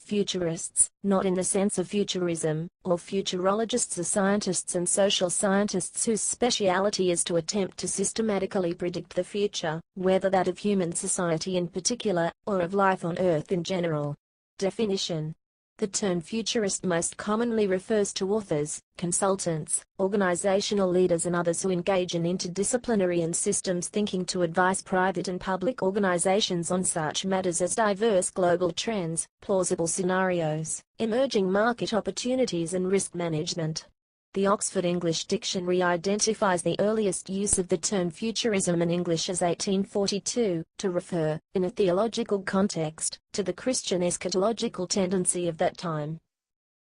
Futurists, not in the sense of futurism, or futurologists are scientists and social scientists whose speciality is to attempt to systematically predict the future, whether that of human society in particular, or of life on Earth in general. Definition. The term futurist most commonly refers to authors, consultants, organizational leaders and others who engage in interdisciplinary and systems thinking to advise private and public organizations on such matters as diverse global trends, plausible scenarios, emerging market opportunities and risk management. The Oxford English Dictionary identifies the earliest use of the term futurism in English as 1842, to refer, in a theological context, to the Christian eschatological tendency of that time.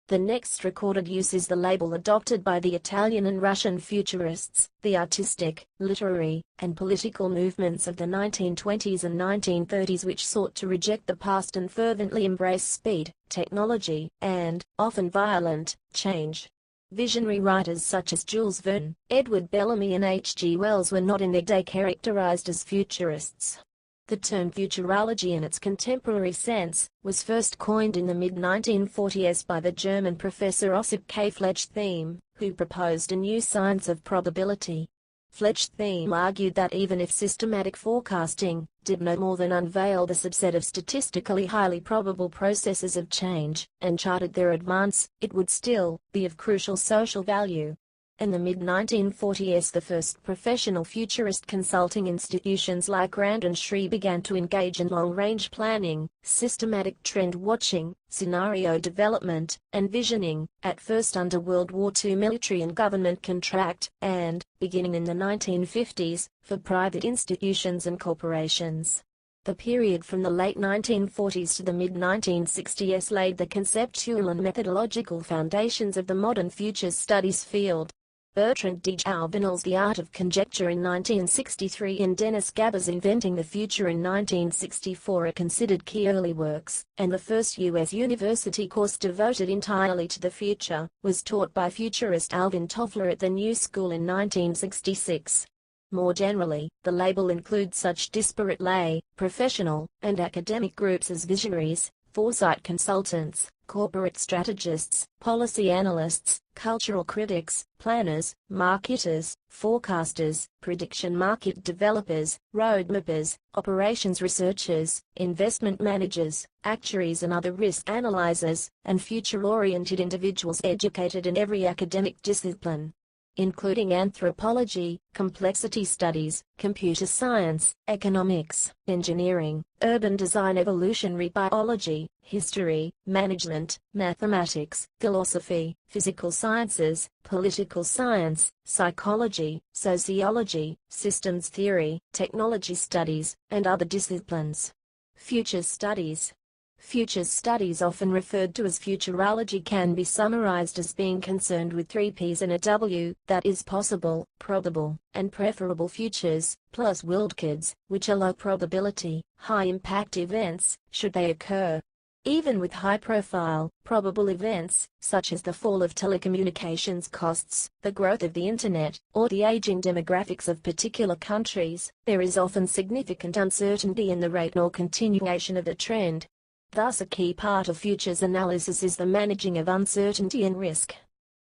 The next recorded use is the label adopted by the Italian and Russian futurists, the artistic, literary, and political movements of the 1920s and 1930s which sought to reject the past and fervently embrace speed, technology, and, often violent, change. Visionary writers such as Jules Verne, Edward Bellamy and H. G. Wells were not in their day characterized as futurists. The term futurology in its contemporary sense was first coined in the mid-1940s by the German professor Ossip K. Fletch-Thiem, who proposed a new science of probability. Fletch-Thiem argued that even if systematic forecasting did no more than unveil the subset of statistically highly probable processes of change, and charted their advance, it would still be of crucial social value. In the mid-1940s the first professional futurist consulting institutions like Rand and Shree began to engage in long-range planning, systematic trend-watching, scenario development, and visioning, at first under World War II military and government contract, and, beginning in the 1950s, for private institutions and corporations. The period from the late 1940s to the mid-1960s laid the conceptual and methodological foundations of the modern futures studies field. Bertrand de Jouvenel's The Art of Conjecture in 1963 and Dennis Gabor's Inventing the Future in 1964 are considered key early works, and the first U.S. university course devoted entirely to the future was taught by futurist Alvin Toffler at the New School in 1966. More generally, the label includes such disparate lay, professional, and academic groups as visionaries, foresight consultants, corporate strategists, policy analysts, cultural critics, planners, marketers, forecasters, prediction market developers, roadmappers, operations researchers, investment managers, actuaries and other risk analyzers, and future-oriented individuals educated in every academic discipline, including anthropology, complexity studies, computer science, economics, engineering, urban design, evolutionary biology, history, management, mathematics, philosophy, physical sciences, political science, psychology, sociology, systems theory, technology studies, and other disciplines. Futures studies. Futures studies, often referred to as futurology, can be summarized as being concerned with 3 P's and a W, that is possible, probable, and preferable futures, plus wildcards, which are low probability, high impact events, should they occur. Even with high-profile, probable events, such as the fall of telecommunications costs, the growth of the Internet, or the aging demographics of particular countries, there is often significant uncertainty in the rate or continuation of the trend. Thus a key part of futures analysis is the managing of uncertainty and risk.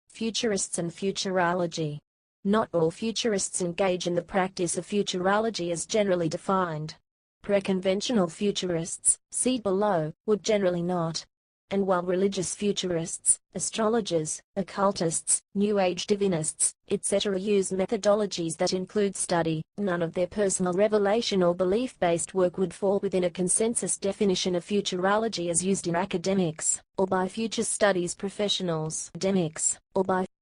Futurists and futurology. Not all futurists engage in the practice of futurology as generally defined. Preconventional futurists, see below, would generally not. And while religious futurists, astrologers, occultists, New Age divinists, etc. use methodologies that include study, none of their personal revelation or belief-based work would fall within a consensus definition of futurology as used in academics, or by future studies professionals, academics, or by